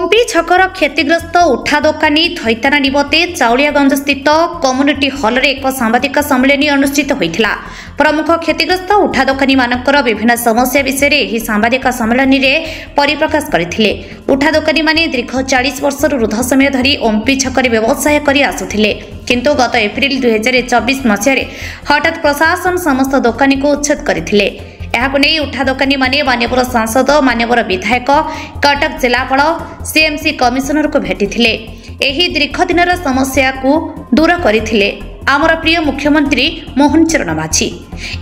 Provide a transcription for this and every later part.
ओम्पी छकर क्षतिग्रस्त उठा दोकानी थैताना निमते चाउलियागंज स्थित कम्युनिटी हल रे एक सांबादिक सम्मेलन अनुष्ठित होइथिला। प्रमुख क्षतिग्रस्त उठा दोकानी मानकर विभिन्न समस्या विषय एही सांबादिक सम्मेलन रे परिप्रकाश करथिले। उठा दोकानी माने दीर्घ 40 वर्ष रुद्ध समय धरी ओम्पी छकर व्यवसाय करी आसुथिले, किंतु गत एप्रिल 2024 मसिया रे हठात प्रशासन समस्त दोकानी को उच्छेद करथिले। एहाको नै उठा दोकानी माने मान्यवर सांसद, मान्यवर विधायक, कटक जिलापाल, सीएमसी कमिशनर को भेटिथिले। एही दीर्घ दिनर समस्या को दूर करथिले आमर प्रिय मुख्यमंत्री मोहन चरण माझी।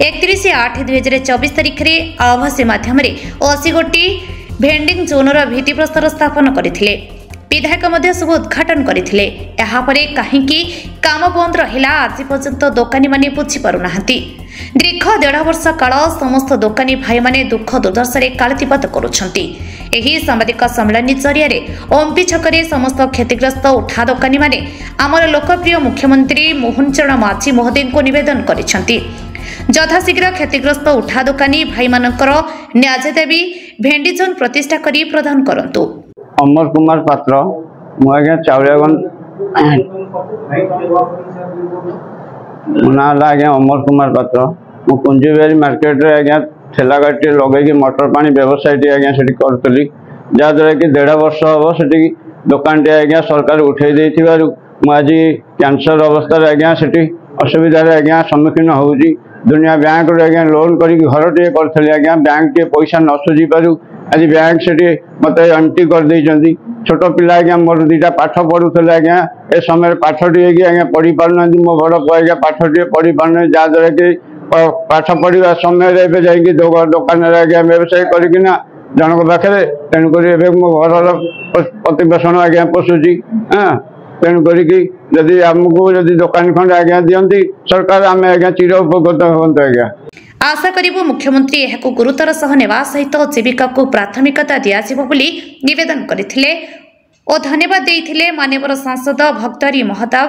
31/8/2024 तारिख रे आभासी माध्यम रे 80 गोटी भेंडिंग जोनर भित्तिप्रस्तर स्थापन करथिले। विधायक मध्य शुभ उद्घाटन करथिले। एहा परे काहेकि काम बंद रहिला आज पर्यंत दोकानी माने बुझी पारु नाहंती। दीर्घ 1.5 वर्ष काल समस्त दोकानी भाई माने दुख दुर्दशारे कालतिपात करुछंती। एही सांबादिक सम्मेलन जरिया ओम्पी छकरे समस्त क्षतिग्रस्त उठा दोकानी माने आमर लोकप्रिय मुख्यमंत्री मोहन चरण माझी महोदय को निवेदन करिसंती। यथाशीघ्र क्षतिग्रस्त उठा दोकानी भाई मानकर न्याय दाबी भेंडी जोन प्रतिष्ठा करी प्रदान करंतु। अमर कुमार पात्र मु आज्ञा चाउलियागंज ना आज्ञा अमर कुमार पात्र मु कुंजीबेरी मार्केट रे आज्ञा ठेला गाड़ी लगे मोटर पानी व्यवसाय आज्ञा से करी जहाँद्वारा कि 1.5 वर्ष हम से दुकान टे आज्ञा सरकार उठे आज कैंसर अवस्था आज्ञा से असुविधा आज्ञा सम्मुखीन होउची। दुनिया बैंक आज्ञा लोन करी घर टे करी आज्ञा बैंक टे पैसा न सुझी पारू आज बैंक से मत एंट्री कर देइछंती। छोट पिला आज्ञा मोर 2टा पाठ पढ़ुले आज्ञा ए समय पाठ टी आज्ञा पढ़ी पारना मो बड़ आज्ञा पाठ टी पढ़ी पारना जहाँद्वारा कि पाठ पढ़ा समय दुकान आज्ञा व्यवसाय करना जनक पाखे तेणुक मो घर प्रतिपोषण आज्ञा पोषुची। हाँ तेणुक जदि आमको जदि दुकान खंड आज्ञा दियंती सरकार आम आज्ञा चिर उपकृत हूँ आज्ञा। आशा करिबो मुख्यमंत्री एहाको गुरुतर सह नेवा सहित जीविका को प्राथमिकता दियाजिबो बोली निवेदन करथिले और धन्यवाद देइथिले मान्यवर सांसद भक्तरी महताब,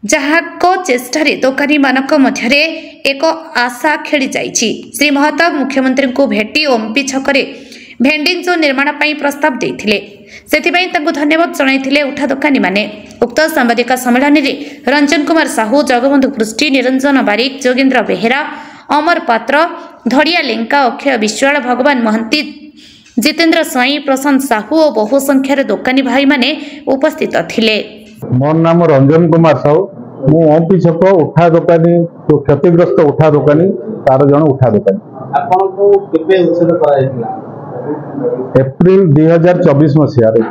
जहाको चेष्टारे दोकानी मानक मध्यरे एक आशा खेली जाइछि। श्री महताब मुख्यमंत्री को भेटी ओम्पी छकरे भेंडिंग जोन निर्माण पई प्रस्ताव देइथिले, सेथिबाई तांको धन्यवाद जणाइथिले उठा दोकानी माने। उक्त सांबादिक सम्मेलन रे रंजन कुमार साहू, जगबंधु पृष्टि, निरंजन बारिक, जोगेंद्र बेहेरा, अमर पात्र, धड़िया लेंका, अक्षय विश्वाल, भगवान महंती, जितेंद्र स्वाई, प्रशांत साहू और बहु संख्यार दोकानी भाई माने उपस्थित थिले। मोर नाम रंजन कुमार साहू, मु ओम्पी छक उठा दोकानी तो क्षतिग्रस्त उठा दोकानी तार जन उठा दोकानी। आपन को केबे उच्छेद कराइथिला? एप्रिल 2024 मसिया रे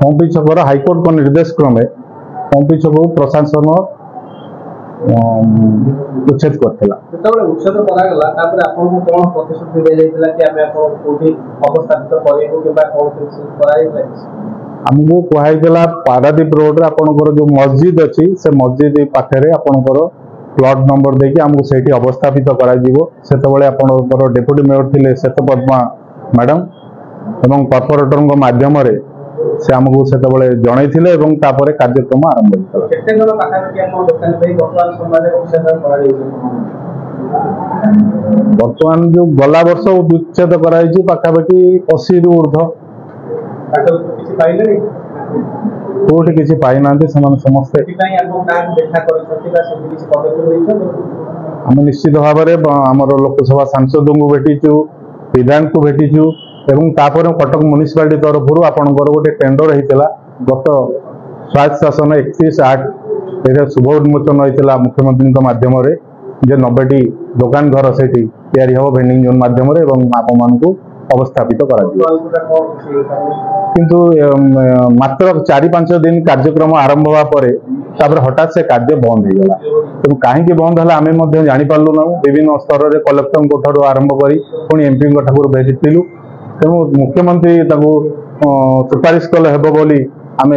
ओम्पी छकर हाईकोर्ट को निर्देश क्रमे ओम्पी छक प्रशासन उच्छेद करथिला। सेतबे उच्छेद करागला तापर आपन को कोन प्रतिशत दे जाइथिला कि आमे आपन कोठी अवस्थापित करेबो किबा कोन किछ कराइला? हमको कहला पारादीप रोड रे आपनकर जो मस्जिद अच्छी से मस्जिद पाखे आपनकर प्लॉट नंबर देखिए आमको से अवस्थापित करा से आपनकर डेप्यूटी मेयर थिले श्वेतपद्मा मैडम एवं कॉर्पोरेटर माध्यम से आमको से जनई एवं तापर कार्यक्रम आरंभ बर्तमान जो गला वर्ष उच्छेद कराई पाखापाखि 80 रु ऊर्ध कोठी किसी पाई ना समस्ते आम निश्चित भाव में आमर लोकसभा सांसद को भेटीचु, विधायक को भेटीचु एवं तापर कटक म्युनिसिपालिटी तरफ आपंकर गोटे टेंडर होता गत स्वायत्त शासन 31/8 शुभ उन्मोचन होता मुख्यमंत्री माध्यम जे 90टी दुकान घर से हम भेंडिंग जोन माध्यम आप अवस्थापित करा किंतु मात्र 4-5 दिन कार्यक्रम आरंभ हुआ पर हठात से कार्य बंद हो गला। तेणु कहीं बंद है आम जानी पार्लु ना विभिन्न स्तर में कलेक्टर ठार आरंभ कर पुणी एमपी ठाकुर भेटिलु। तेणु मुख्यमंत्री सुपारिश कले हेब बोली आम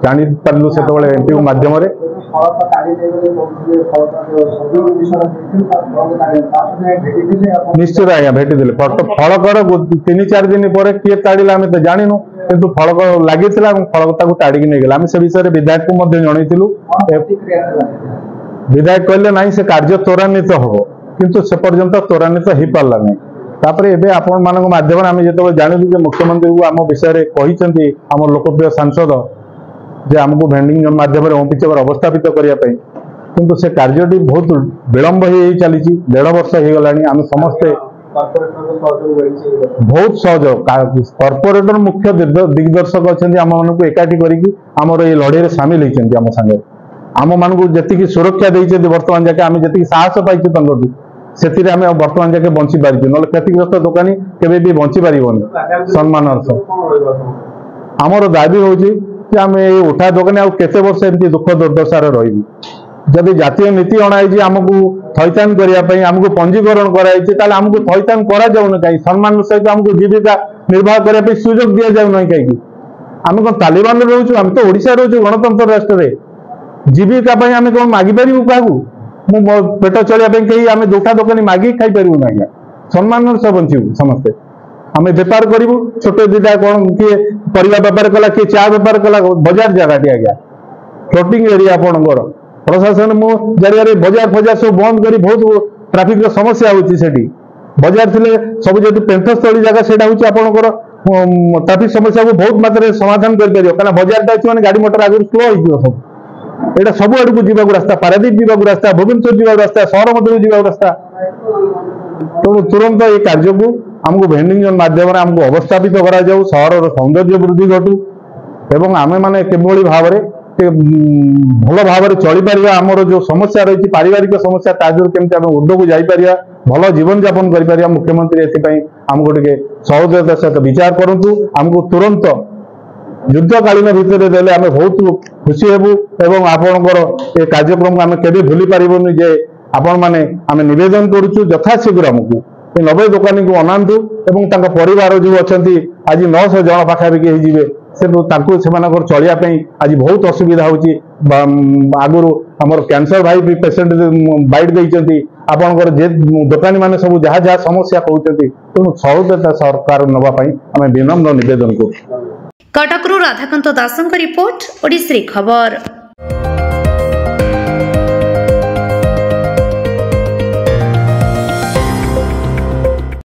जानी पार्लु से एमपी माध्यम निश्चित आज्ञा भेटी फलकर 3-4 दिन पर किए ताड़ा आम तो जानू किंतु फलक लगी फलक ताड़ी नहीं गला। से विषय विधायक को जनईलु विधायक कहले ना से कार्य त्वरान्वित हम किंतु से पर्यंत त्वरान्वित हो पारा ना तापर एबे आपण मानक माध्यम आम जो जानलु जे मुख्यमंत्री को आम विषय कहते आम लोकप्रिय सांसद जे आमको भेंडिंग जोन माध्यम ओपिचर अवस्थापित करने किंतु से कार्यटी बहुत विलंब हो चली 1.5 वर्ष हो गला आम समस्ते बहुत सहयोग कॉर्पोरेटर मुख्य दिग्दर्शक अच्छा आम मान एकाठी करमर ये लड़े सामिल होती आम सागर आम मान जी सुरक्षा देते बर्तमान जाके आम जी साहस पाइछू से बर्तमान जाके बंची पार्टी ना क्षतिग्रस्त दोकानी केवे भी बंची पारन सम्मान आमर दाबी हूँ आम ये उठा दोकानी आते वर्ष एमती दुख दुर्दशार रही जदि जातीय नीति अणाई आमको थैथान करने आमको पंजीकरण कराई आमको थैथान कराऊना कहीं सम्मान सहित आमको जीविका निर्वाह करने सुजोग दि जाऊना कहीं आम कौन तालिबान रोचु आम तो ओडिशा रोचु गणतंत्र राष्ट्र में जीविका आम कौन मागिपारू क्या मो पेट चलिया कहीं आम दुखा दोकानी मागिक खाई पारू ना आज्ञा सम्मान सह बंचू समस्ते आम बेपार करूँ छोट दीटा कौन किए परिवा बेपार कला किए चा बेपार कला बजार जगह आज्ञा फ्लोटिंग एरिया आपणकर प्रशासन मु जरिया बजार फजार सब बंद कर बहुत ट्राफिक समस्या होती बजार थे सब जो पेंथस्थली जगह से आपंकर ट्राफिक समस्या को बहुत मात्रा समाधान कर बजार अच्छे गाड़ी मोटर आगे स्लो हो सब यहाँ सब आड़ को जावाक रास्ता पारादीप जावाक रास्ता भुवनेश्वर जावाक रास्ता सहर मध्य जावाक रास्ता तेणु तुरंत ये कार्य को आमको भेंडिंग जोन माध्यम आमको अवस्थापित करा सहर सौंदर्य वृद्धि घटू एवं आमे माने केभली भाव भल भाव चली पार आमर जो समस्या रही पारिवारिक समस्या ताजर केमती आम ऊर्ध्व को जापर भल जीवन यापन कर मुख्यमंत्री एपाई आमको टे सहजता सहित विचार करूँ आमको तुरंत युद्धकालीन भितर देले आम बहुत खुशी हेबू एवं आपणकर ये कार्यक्रम आम केबे भूली पारिबुनि जे आपण माने आम निवेदन करूँ यथाशीघ्र आमको 90 दोकानी को अनातु एवं तांका परिवार जो अच्छा आज 900 जन पाखापाखि हो चलिया आज बहुत असुविधा होगी आगुरी आमर कैंसर भाई भी पेसेंट बाइट देती आपणकर जे दोकानी माने सब जहाँ जहाँ समस्या कहते तेणु सहजता सरकार नापी आम विनम्र निवेदन करूँ। कटकरू राधाकांत दासଙ୍କ रिपोर्ट ओडिसी खबर।